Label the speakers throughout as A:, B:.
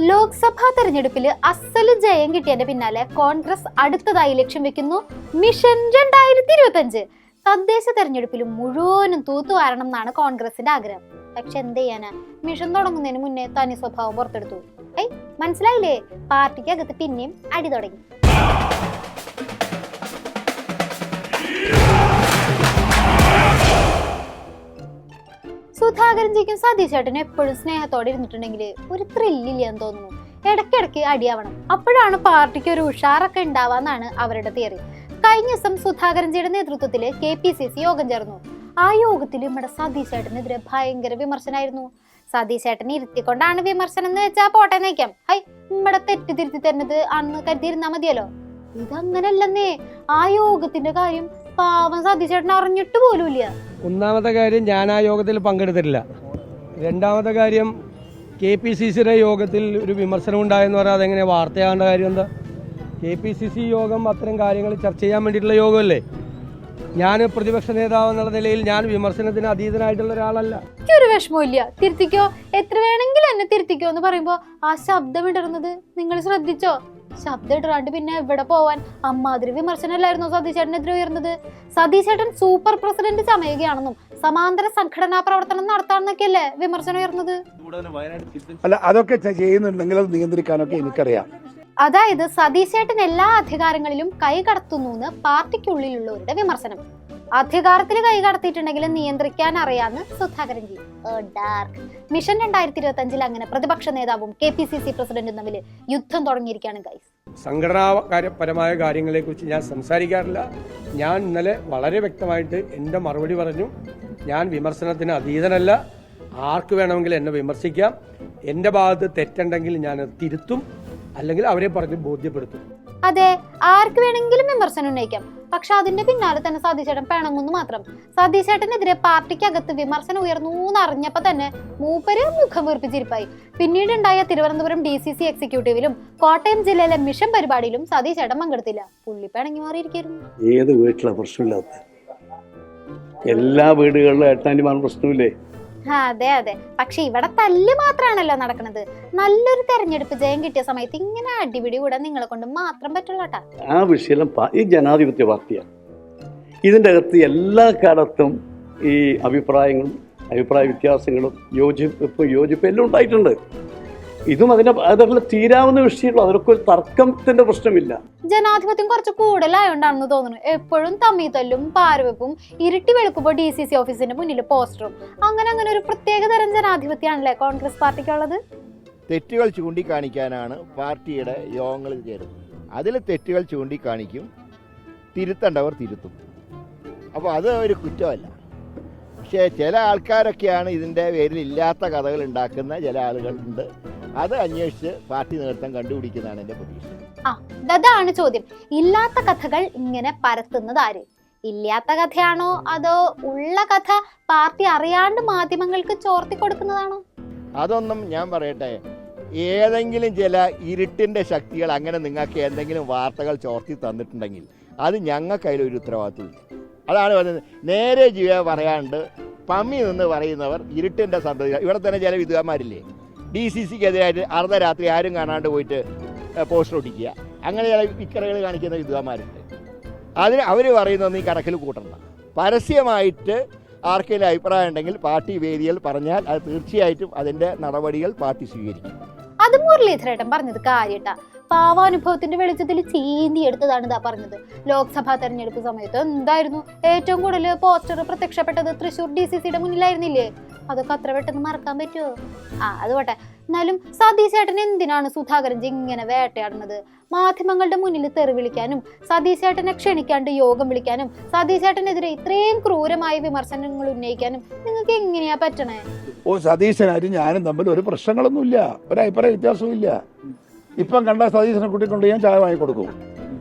A: ലോക്സഭാ തെരഞ്ഞെടുപ്പിൽ അസല് ജയം കിട്ടിയതിന്റെ പിന്നാലെ കോൺഗ്രസ് അടുത്തതായി ലക്ഷ്യം വെക്കുന്നു മിഷൻ 2025. തദ്ദേശ തെരഞ്ഞെടുപ്പിലും മുഴുവനും തൂത്തുവാരണം എന്നാണ് കോൺഗ്രസിന്റെ ആഗ്രഹം. പക്ഷെ എന്ത് ചെയ്യാനാ, മിഷൻ തുടങ്ങുന്നതിന് മുന്നേ തനി സ്വഭാവം പുറത്തെടുത്തു. മനസ്സിലായില്ലേ, പാർട്ടിക്കകത്ത് പിന്നെയും അടി തുടങ്ങി. സുധാകരൻജിക്കും സതീശേട്ടനും എപ്പോഴും സ്നേഹത്തോടെ ഇരുന്നിട്ടുണ്ടെങ്കിൽ ഒരു ത്രില്ലില്ലെന്ന് തോന്നുന്നു. ഇടയ്ക്കിടയ്ക്ക് അടിയാവണം, അപ്പോഴാണ് പാർട്ടിക്ക് ഒരു ഉഷാറൊക്കെ ഉണ്ടാവാന്നാണ് അവരുടെ തിയറി. കഴിഞ്ഞ ദിവസം സുധാകരൻജിയുടെ നേതൃത്വത്തിൽ KPCC യോഗം ചേർന്നു. ആ യോഗത്തിൽ നമ്മുടെ സതീശേട്ടനെതിരെ ഭയങ്കര വിമർശനമായിരുന്നു. സതീശേട്ടനെ ഇരുത്തിക്കൊണ്ടാണ് വിമർശനം എന്ന് വെച്ചാൽ പോട്ടെ നയിക്കാം. നമ്മുടെ തെറ്റ് തിരുത്തി തരുന്നത് അന്ന് കരുതിയിരുന്നാ മതിയല്ലോ. ഇതങ്ങനല്ലെന്നേ. ആ യോഗത്തിന്റെ കാര്യം പാവം സതീശേട്ടൻ അറിഞ്ഞിട്ട് പോലുമില്ല.
B: ഒന്നാമത്തെ കാര്യം, ഞാൻ ആ യോഗത്തിൽ പങ്കെടുത്തിട്ടില്ല. രണ്ടാമത്തെ കാര്യം, KPCCയുടെ യോഗത്തിൽ ഒരു വിമർശനം ഉണ്ടായെന്ന് പറയാം. അതെങ്ങനെ വാർത്തയാകേണ്ട കാര്യം എന്താ? KPCC യോഗം അത്തരം കാര്യങ്ങൾ ചർച്ച ചെയ്യാൻ വേണ്ടിയിട്ടുള്ള യോഗമല്ലേ. ഞാൻ പ്രതിപക്ഷ നേതാവ് എന്നുള്ള നിലയിൽ ഞാൻ വിമർശനത്തിന് അതീതനായിട്ടുള്ള ഒരാളല്ല.
A: ഒരു വിഷമമില്ല, തിരുത്തിക്കോ, എത്ര വേണമെങ്കിലും എന്നെ തിരുത്തിക്കോ എന്ന് പറയുമ്പോ ആ ശബ്ദം ഇടറുന്നത് നിങ്ങൾ ശ്രദ്ധിച്ചോ? ശബ്ദം ഇടാണ്ട് പിന്നെ എവിടെ പോവാൻ? അമ്മാതിരി വിമർശനമല്ലായിരുന്നു സതീശേട്ടനെതിരെ ഉയർന്നത്. സതീശേട്ടൻ സൂപ്പർ പ്രസിഡന്റ് ചമയുകയാണെന്നും സമാന്തര സംഘടനാ പ്രവർത്തനം നടത്താണെന്നൊക്കെയല്ലേ വിമർശനം ഉയർന്നത്.
C: അല്ല, അതൊക്കെ ചെയ്യുന്നുണ്ടെങ്കിൽ അത് നിയന്ത്രിക്കാനൊക്കെ എനിക്കറിയാം.
A: അതായത് സതീശേട്ടൻ എല്ലാ അധികാരങ്ങളിലും കൈ കടത്തുന്നു എന്ന് പാർട്ടിക്കുള്ളിലുള്ളവരുടെ വിമർശനം. അധികാരത്തിൽ കൈ കടത്തിയിട്ടുണ്ടെങ്കിൽ നിയന്ത്രിക്കാൻ അറിയാന്ന് സുധാകരൻജി. മിഷൻ 2025 അങ്ങനെ പ്രതിപക്ഷ നേതാവും KPCC പ്രസിഡന്റും തമ്മിൽ യുദ്ധം തുടങ്ങിയിരിക്കുകയാണ് ഗൈസ്.
B: സംഘടനാപരമായ കാര്യങ്ങളെ കുറിച്ച് ഞാൻ സംസാരിക്കാറില്ല. ഞാൻ ഇന്നലെ വളരെ വ്യക്തമായിട്ട് എൻ്റെ മറുപടി പറഞ്ഞു. ഞാൻ വിമർശനത്തിന് അതീതനല്ല. ആർക്ക് വേണമെങ്കിലും എന്നെ വിമർശിക്കാം. എൻ്റെ ഭാഗത്ത് തെറ്റുണ്ടെങ്കിൽ ഞാൻ തിരുത്തും, അല്ലെങ്കിൽ അവരെ പറഞ്ഞ് ബോധ്യപ്പെടുത്തും.
A: അതെ, ആർക്ക് വേണമെങ്കിലും വിമർശനം ഉന്നയിക്കാം. പക്ഷെ അതിന്റെ പിന്നാലെ തന്നെ സതീശേട്ടൻ പിണങ്ങുന്നു മാത്രം. സതീശേട്ടനെതിരെ പാർട്ടിക്കകത്ത് വിമർശനം ഉയർന്നു എന്നറിഞ്ഞപ്പോ തന്നെ മൂപ്പര് മുഖം വീർപ്പിച്ചിരിപ്പായി. പിന്നീട് ഉണ്ടായ തിരുവനന്തപുരം DCC എക്സിക്യൂട്ടീവിലും കോട്ടയം ജില്ലയിലെ മിഷൻ പരിപാടിയിലും സതീശേട്ടൻ പങ്കെടുത്തില്ല. പുള്ളി പിണങ്ങി മാറിയിരിക്കുന്നു.
D: ഏത് വീട്ടിലാണ് പ്രശ്നമില്ലാത്ത? എല്ലാ വീടുകളിലും ഏട്ടാണ്ടിമാർ പ്രശ്നമില്ലേ?
A: അതെ അതെ, പക്ഷെ ഇവിടെ തല്ല് മാത്രമാണല്ലോ നടക്കുന്നത്. നല്ലൊരു തെരഞ്ഞെടുപ്പ് ജയം കിട്ടിയ സമയത്ത് ഇങ്ങനെ അടിപിടി കൂടെ നിങ്ങളെ കൊണ്ട് മാത്രം പറ്റുള്ളൂട്ടാ.
D: ആ വിഷയം ഈ ജനാധിപത്യ പാർട്ടിയാണ്. ഇതിൻ്റെ അകത്ത് എല്ലാ കാലത്തും ഈ അഭിപ്രായ വ്യത്യാസങ്ങളും യോജിപ്പ് എല്ലാം ഉണ്ടായിട്ടുണ്ട്. ഇതും അതൊക്കെ തീരാവുന്ന വിഷയമുള്ളൂ. അതൊക്കെ ഒരു തർക്കത്തിന്റെ പ്രശ്നമില്ല.
A: ജനാധിപത്യം കുറച്ച് കൂടുതലായോണ്ടാണെന്ന് തോന്നുന്നു. എപ്പോഴും തമ്മി തല്ലും പാരവെപ്പും ഇരുട്ടി വെളുക്കുമ്പോ DCC ഓഫീസിന്റെ മുന്നിൽ പോസ്റ്ററും അങ്ങനെ ഒരു പ്രത്യേക തരം ജനാധിപത്യമാണല്ലേ കോൺഗ്രസ് പാർട്ടിക്കുള്ളത്.
E: തെറ്റുകൾ ചൂണ്ടിക്കാണിക്കാനാണ് പാർട്ടിയുടെ യോഗങ്ങളിൽ ചേരുന്നത്. അതിൽ തെറ്റുകൾ ചൂണ്ടിക്കാണിക്കും, തിരുത്തേണ്ടവർ തിരുത്തും. അപ്പോൾ അത് ഒരു കുറ്റമല്ല. പക്ഷേ ചില ആൾക്കാരൊക്കെയാണ് ഇതിൻ്റെ പേരിൽ ഇല്ലാത്ത കഥകൾ ഉണ്ടാക്കുന്ന ചില ആളുകളുണ്ട്. അത് അന്വേഷിച്ച് പാർട്ടി നേതൃത്വം കണ്ടുപിടിക്കുന്നതാണ് എൻ്റെ പ്രതീക്ഷ.
A: അതാണ് ചോദ്യം. ഇല്ലാത്ത കഥകൾ ഇങ്ങനെ പരത്തുന്നത് ആര്? ഇല്ലാത്ത കഥയാണോ അതോ ഉള്ള കഥ പാർട്ടി അറിയാണ്ട് മാധ്യമങ്ങൾക്ക് ചോർത്തി കൊടുക്കുന്നതാണോ?
E: അതൊന്നും ഞാൻ പറയട്ടെ, ഏതെങ്കിലും ചില ഇരുട്ടിൻ്റെ ശക്തികൾ അങ്ങനെ നിങ്ങൾക്ക് എന്തെങ്കിലും വാർത്തകൾ ചോർത്തി തന്നിട്ടുണ്ടെങ്കിൽ അത് ഞങ്ങൾക്ക് അതിലൊരു ഉത്തരവാദിത്വമില്ല. അതാണ് പറയുന്നത്. നേരെ ജീവ പറയാണ്ട് പമ്മി നിന്ന് പറയുന്നവർ ഇരുട്ടിൻ്റെ സന്തതി. ഇവിടെ തന്നെ ചില വിദ്വാന്മാരില്ലേ, DCCക്കെതിരായിട്ട് അർദ്ധരാത്രി ആരും കാണാണ്ട് പോയിട്ട് പോസ്റ്റർ ഒട്ടിക്കുക, അങ്ങനെ ചില വിക്കറുകൾ കാണിക്കുന്ന വിദ്വാന്മാരുണ്ട്. അതിന് അവർ പറയുന്നതൊന്നും ഈ കണക്കിൽ കൂട്ടണ്ട. പരസ്യമായിട്ട് ആർക്കെങ്കിലും അഭിപ്രായം ഉണ്ടെങ്കിൽ പാർട്ടി വേദികൾ പറഞ്ഞാൽ അത് തീർച്ചയായിട്ടും അതിൻ്റെ നടപടികൾ പാർട്ടി സ്വീകരിക്കും.
A: അത് മുരളീധരേട്ടൻ പറഞ്ഞത് കാര്യട്ടാ. പാവാനുഭവത്തിന്റെ വെളിച്ചത്തിൽ ചീന്തി എടുത്തതാണ് ഇതാ പറഞ്ഞത്. ലോക്സഭാ തെരഞ്ഞെടുപ്പ് സമയത്ത് എന്തായിരുന്നു ഏറ്റവും കൂടുതൽ പോസ്റ്റർ പ്രത്യക്ഷപ്പെട്ടത്? തൃശ്ശൂർ DCCയുടെ മുന്നിലായിരുന്നില്ലേ? അതൊക്കെ അത്ര പെട്ടെന്ന് മറക്കാൻ പറ്റുമോ? അത് പോട്ടെ. എന്നാലും സതീശേട്ടൻ എന്തിനാണ് സുധാകരൻജി ഇങ്ങനെ വേട്ടയാടുന്നത്? മാധ്യമങ്ങളുടെ മുന്നിൽ തെറി വിളിക്കാനും സതീശേട്ടനെ ക്ഷണിക്കാണ്ട് യോഗം വിളിക്കാനും സതീശേട്ടനെതിരെ ഇത്രയും ക്രൂരമായ വിമർശനങ്ങൾ ഉന്നയിക്കാനും നിങ്ങൾക്ക് എങ്ങനെയാ പറ്റണേ?
C: സതീശനായിട്ട് ഞാനും തമ്മിൽ ഒരു പ്രശ്നങ്ങളൊന്നുമില്ല, ഒരു അഭിപ്രായ വ്യത്യാസവും ഇല്ല. ഇപ്പം കണ്ട സതീശനെ കൂട്ടിക്കൊണ്ട് ഞാൻ ചായ വാങ്ങി കൊടുക്കും,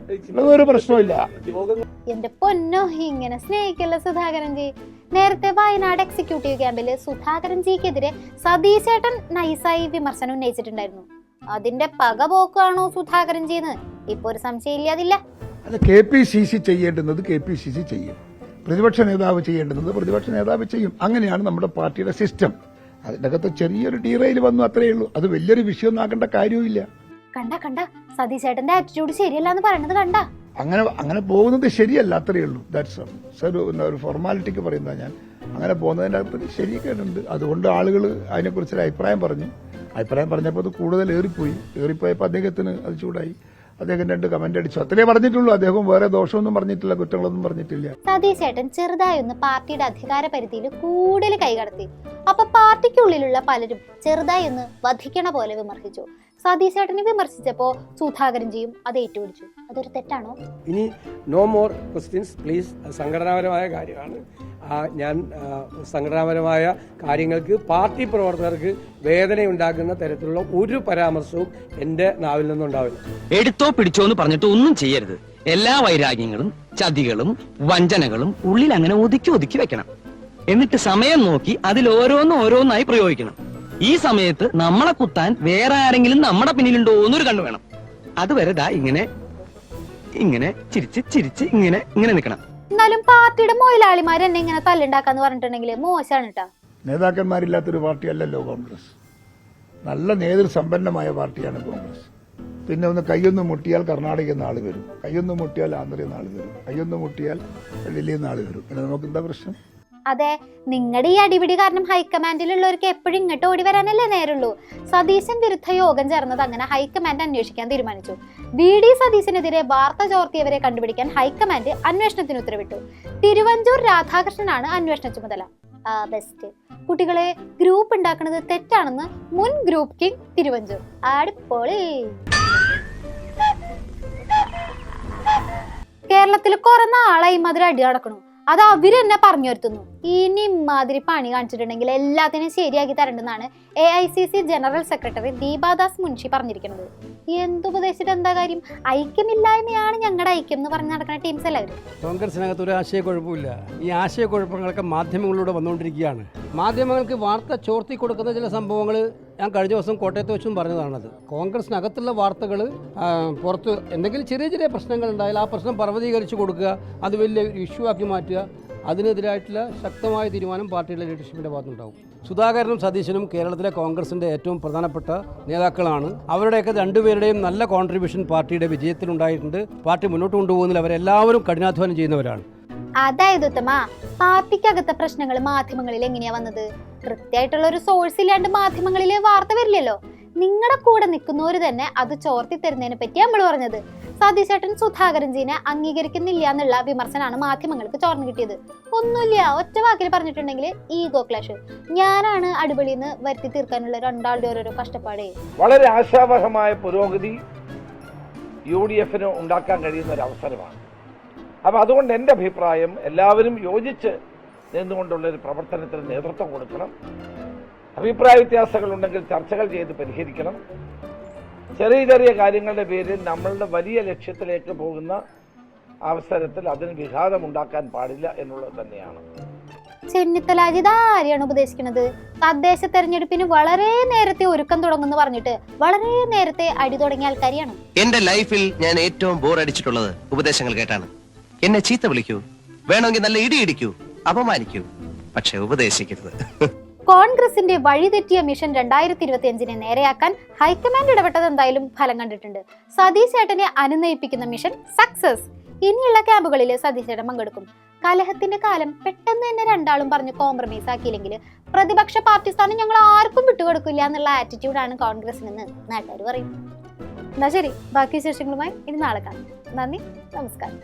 C: ഒരു പ്രശ്നമില്ല.
A: എന്റെ പൊന്നോ, ഇങ്ങനെ സ്നേഹിക്കല്ല സുധാകരൻജി. നേരത്തെ വയനാട് എക്സിക്യൂട്ടീവ് ക്യാമ്പിൽ സുധാകരൻജിക്കെതിരെ സതീശേട്ടൻ നൈസായി വിമർശനം ഉന്നയിച്ചിട്ടുണ്ടായിരുന്നു. അതിന്റെ പക പോക്കാണോ സുധാകരൻജിന്ന് ഇപ്പൊ ഒരു സംശയം ഇല്ലാതില്ല.
C: അത് KPCC ചെയ്യേണ്ടുന്നത് KPCC ചെയ്യും, പ്രതിപക്ഷ നേതാവ് ചെയ്യേണ്ടുന്നത് പ്രതിപക്ഷ നേതാവ് ചെയ്യും. അങ്ങനെയാണ് നമ്മുടെ പാർട്ടിയുടെ സിസ്റ്റം. അതിൻ്റെ അകത്ത് ചെറിയൊരു ഡീറെയിൽ വന്നു, അത്രയേ ഉള്ളൂ. അത് വലിയൊരു വിഷയമൊന്നും ആക്കേണ്ട കാര്യവുമില്ല.
A: കണ്ട സതീഷ് ചേട്ടന്റെ ആറ്റിറ്റ്യൂഡ് ശരിയല്ല എന്ന് പറയുന്നത് കണ്ട.
C: അങ്ങനെ പോകുന്നത് ശരിയല്ല, അത്രയേ ഉള്ളൂ. ദാറ്റ്സ് ഒരു ഫോർമാലിറ്റിക്ക് പറയുന്നതാണ് ഞാൻ. അങ്ങനെ പോകുന്നതിൻ്റെ അകത്ത് ശരിയൊക്കെയുണ്ട്. അതുകൊണ്ട് ആളുകൾ അതിനെക്കുറിച്ചൊരു അഭിപ്രായം പറഞ്ഞപ്പോൾ അത് കൂടുതൽ ഏറിപ്പോയപ്പോൾ അദ്ദേഹത്തിന് അത് ചൂടായി. അദ്ദേഹം 2 കമന്റ് അടിച്ചു, അത്രേ പറഞ്ഞിട്ടുള്ളൂ. അദ്ദേഹം വേറെ ദോഷമൊന്നും പറഞ്ഞിട്ടില്ല, കുറ്റങ്ങളൊന്നും പറഞ്ഞിട്ടില്ല.
A: സതീഷ് ചേട്ടൻ ചെറുതായൊന്ന് പാർട്ടിയുടെ അധികാര പരിധിയിൽ കൂടുതൽ കൈകടത്തി. അപ്പൊ പാർട്ടിക്കുള്ളിലുള്ള പലരും ചെറുതായി ഒന്ന് വധിക്കണ പോലെ വിമർശിച്ചു. സതീഷ് ചേട്ടനെ വിമർശിച്ചപ്പോ സുധാകരൻജിയും അത് ഏറ്റുപിടിച്ചു. അതൊരു തെറ്റാണോ?
B: ഇനി നോ മോർ ക്വസ്റ്റ്യൻസ് പ്ലീസ്. സംഘടനാപരമായ കാര്യമാണ്. ഞാൻ സംഘടനാപരമായ കാര്യങ്ങൾക്ക് പാർട്ടി പ്രവർത്തകർക്ക് വേദനയുണ്ടാക്കുന്ന തരത്തിലുള്ള ഒരു പരാമർശവും എൻ്റെ നാവിൽ നിന്നുണ്ടാവില്ല.
F: എടുത്തോ പിടിച്ചോ എന്ന് പറഞ്ഞിട്ട് ഒന്നും ചെയ്യരുത്. എല്ലാ വൈരാഗ്യങ്ങളും ചതികളും വഞ്ചനകളും ഉള്ളിൽ അങ്ങനെ ഒതുക്കി വെക്കണം. എന്നിട്ട് സമയം നോക്കി അതിൽ ഓരോന്നായി പ്രയോഗിക്കണം. ഈ സമയത്ത് നമ്മളെ കുത്താൻ വേറെ ആരെങ്കിലും നമ്മുടെ പിന്നിലുണ്ടോ എന്നൊരു കണ്ണു വേണം. അതുവരെ ദാ ഇങ്ങനെ ചിരിച്ച് ഇങ്ങനെ നിൽക്കണം.
A: എന്നാലും പാർട്ടിയുടെ മൊയിലാളിമാർ എന്നെ ഇങ്ങനെ തല്ലുണ്ടാക്കാന്ന് പറഞ്ഞിട്ടുണ്ടെങ്കിൽ മോശമാണ് കേട്ടോ.
C: നേതാക്കന്മാരില്ലാത്തൊരു പാർട്ടിയല്ലല്ലോ കോൺഗ്രസ്. നല്ല നേതൃസമ്പന്നമായ പാർട്ടിയാണ് കോൺഗ്രസ്. പിന്നെ ഒന്ന് കൈയൊന്ന് മുട്ടിയാൽ കർണാടകയിൽ നിന്ന് ആൾ വരും, കൈയൊന്ന് മുട്ടിയാൽ ആന്ധ്രയിൽ നിന്ന് ആൾ വരും, കൈയൊന്ന് മുട്ടിയാൽ ഡൽഹിയിൽ നിന്ന് ആൾ വരും. പിന്നെ നമുക്ക് എന്താ പ്രശ്നം?
A: അതെ, നിങ്ങളുടെ ഈ അടിപിടി കാരണം ഹൈക്കമാൻഡിലുള്ളവർക്ക് എപ്പോഴും ഇങ്ങോട്ട് ഓടി വരാനല്ലേ നേരുള്ളൂ. സതീശൻ വിരുദ്ധ യോഗം ചേർന്നത് അങ്ങനെ ഹൈക്കമാൻഡ് അന്വേഷിക്കാൻ തീരുമാനിച്ചു. VD സതീശനെതിരെ വാർത്ത ചോർത്തിയവരെ കണ്ടുപിടിക്കാൻ ഹൈക്കമാൻഡ് അന്വേഷണത്തിന് ഉത്തരവിട്ടു. തിരുവഞ്ചൂർ രാധാകൃഷ്ണനാണ് അന്വേഷണ ചുമതല. ബെസ്റ്റ്. കുട്ടികളെ, ഗ്രൂപ്പ് ഉണ്ടാക്കുന്നത് തെറ്റാണെന്ന് മുൻ ഗ്രൂപ്പ് കിങ് തിരുവഞ്ചൂർ. അടിപൊളി. കേരളത്തിൽ കുറെ നാളായി മാതിരി അടി നടക്കണു. അത് അവരെന്നെ പറഞ്ഞു വരുത്തുന്നു. ഇനി ഇമാതിരി പണി കാണിച്ചിട്ടുണ്ടെങ്കിൽ എല്ലാത്തിനും ശരിയാക്കി തരണ്ടെന്നാണ് AICC general secretary Deepa Das Munshi പറഞ്ഞിരിക്കുന്നത്. എന്തുപദേശിച്ചിട്ട് എന്താ കാര്യം? ഐക്യമില്ലായ്മയാണ് ഞങ്ങളുടെ ഐക്യം എന്ന് പറഞ്ഞ് നടക്കുന്ന ടീംസ് എല്ലാവരും.
G: കോൺഗ്രസിനകത്ത് ഒരു ആശയക്കുഴപ്പമില്ല. ഈ ആശയക്കുഴപ്പങ്ങളൊക്കെ മാധ്യമങ്ങളിലൂടെ വന്നുകൊണ്ടിരിക്കുകയാണ്. മാധ്യമങ്ങൾക്ക് വാർത്ത ചോർത്തി കൊടുക്കുന്ന ചില സംഭവങ്ങൾ ഞാൻ കഴിഞ്ഞ ദിവസം കോട്ടയത്ത് വെച്ചും പറഞ്ഞതാണത്. കോൺഗ്രസിനകത്തുള്ള വാർത്തകൾ പുറത്ത് എന്തെങ്കിലും ചെറിയ പ്രശ്നങ്ങൾ ഉണ്ടായാൽ ആ പ്രശ്നം പർവ്വതീകരിച്ച് കൊടുക്കുക, അത് വലിയ ഇഷ്യൂ ആക്കി മാറ്റുക. അതിനെതിരായിട്ടുള്ള ശക്തമായ തീരുമാനം പാർട്ടിയുടെ ലീഡർഷിപ്പിൻ്റെ ഭാഗത്തുണ്ടാവും. സുധാകരനും സതീശനും കേരളത്തിലെ കോൺഗ്രസിൻ്റെ ഏറ്റവും പ്രധാനപ്പെട്ട നേതാക്കളാണ്. അവരുടെയൊക്കെ രണ്ടുപേരുടെയും നല്ല കോൺട്രിബ്യൂഷൻ പാർട്ടിയുടെ വിജയത്തിലുണ്ടായിട്ടുണ്ട്. പാർട്ടി മുന്നോട്ട് കൊണ്ടുപോകുന്നതിൽ അവരെല്ലാവരും കഠിനാധ്വാനം ചെയ്യുന്നവരാണ്.
A: അതായത് ഉത്തമ, പാർട്ടിക്കകത്തെ പ്രശ്നങ്ങൾ മാധ്യമങ്ങളിൽ എങ്ങനെയാ വന്നത്? കൃത്യമായിട്ടുള്ള ഒരു സോഴ്സ് ഇല്ലാണ്ട് മാധ്യമങ്ങളിൽ വാർത്ത വരില്ലല്ലോ. നിങ്ങളുടെ കൂടെ നിൽക്കുന്നവര് തന്നെ അത് ചോർത്തി തരുന്നതിനെ പറ്റി നമ്മൾ പറഞ്ഞത്. സതീശേട്ടൻ സുധാകരൻജിനെ അംഗീകരിക്കുന്നില്ല എന്നുള്ള വിമർശനമാണ് മാധ്യമങ്ങൾക്ക് ചോർന്നു കിട്ടിയത്. ഒന്നുമില്ല, ഒറ്റ വാക്കിൽ പറഞ്ഞിട്ടുണ്ടെങ്കിൽ ഈഗോ ക്ലാഷ്. ഞാനാണ് അടിപൊളിന്ന് വരുത്തി തീർക്കാനുള്ള രണ്ടാളുടെ ഓരോരോ കഷ്ടപ്പാടേ.
H: വളരെ ആശാവഹമായ പുരോഗതി UDF ഉണ്ടാക്കാൻ കഴിയുന്ന ഒരു അവസരമാണ്. അപ്പം അതുകൊണ്ട് എൻ്റെ അഭിപ്രായം, എല്ലാവരും യോജിച്ച് നിന്നുകൊണ്ടുള്ളൊരു പ്രവർത്തനത്തിന് നേതൃത്വം കൊടുക്കണം. അഭിപ്രായ വ്യത്യാസങ്ങളുണ്ടെങ്കിൽ ചർച്ചകൾ ചെയ്ത് പരിഹരിക്കണം. ചെറിയ കാര്യങ്ങളുടെ പേരിൽ നമ്മളുടെ വലിയ ലക്ഷ്യത്തിലേക്ക് പോകുന്ന അവസരത്തിൽ അതിന് വിഘാതമുണ്ടാക്കാൻ പാടില്ല എന്നുള്ളത് തന്നെയാണ്.
A: ചെന്നിത്തലാജി ആരെയാണ് ഉപദേശിക്കുന്നത്? തദ്ദേശ തെരഞ്ഞെടുപ്പിന് വളരെ നേരത്തെ ഒരുക്കം തുടങ്ങുന്നു പറഞ്ഞിട്ട് വളരെ നേരത്തെ അടി തുടങ്ങിയ ആൾക്കാരെയാണ്.
F: എന്റെ ലൈഫിൽ ഞാൻ ഏറ്റവും ബോർ അടിച്ചിട്ടുള്ളത് ഉപദേശങ്ങൾ കേട്ടാണ്. എന്നെ ചീത്ത വിളിക്കൂ, വേണമെങ്കിൽ നല്ല ഇടിയിടിക്കൂ, അപമാനിക്കൂ, പക്ഷെ ഉപദേശിക്കരുത്.
A: കോൺഗ്രസിന്റെ വഴിതെറ്റിയ മിഷൻ 2025 നേരെയാക്കാൻ ഹൈക്കമാൻഡ് ഇടപെട്ടത് എന്തായാലും ഫലം കണ്ടിട്ടുണ്ട്. സതീശ് ചേട്ടനെ അനുനയിപ്പിക്കുന്ന മിഷൻ സക്സസ്. ഇനിയുള്ള ക്യാമ്പുകളിൽ സതീശ് ചേട്ടൻ പങ്കെടുക്കും. കലഹത്തിന്റെ കാലം പെട്ടെന്ന് തന്നെ രണ്ടാളും പറഞ്ഞ് കോംപ്രമൈസ് ആക്കിയില്ലെങ്കിൽ പ്രതിപക്ഷ പാർട്ടി സ്ഥാനം ഞങ്ങൾ ആർക്കും വിട്ടുകൊടുക്കില്ല എന്നുള്ള ആറ്റിറ്റ്യൂഡാണ് കോൺഗ്രസിനെന്ന് നാട്ടുകാർ പറയും. എന്നാ ശരി, ബാക്കി വിശേഷങ്ങളുമായി ഇനി നാളെ കാണാം. നന്ദി, നമസ്കാരം.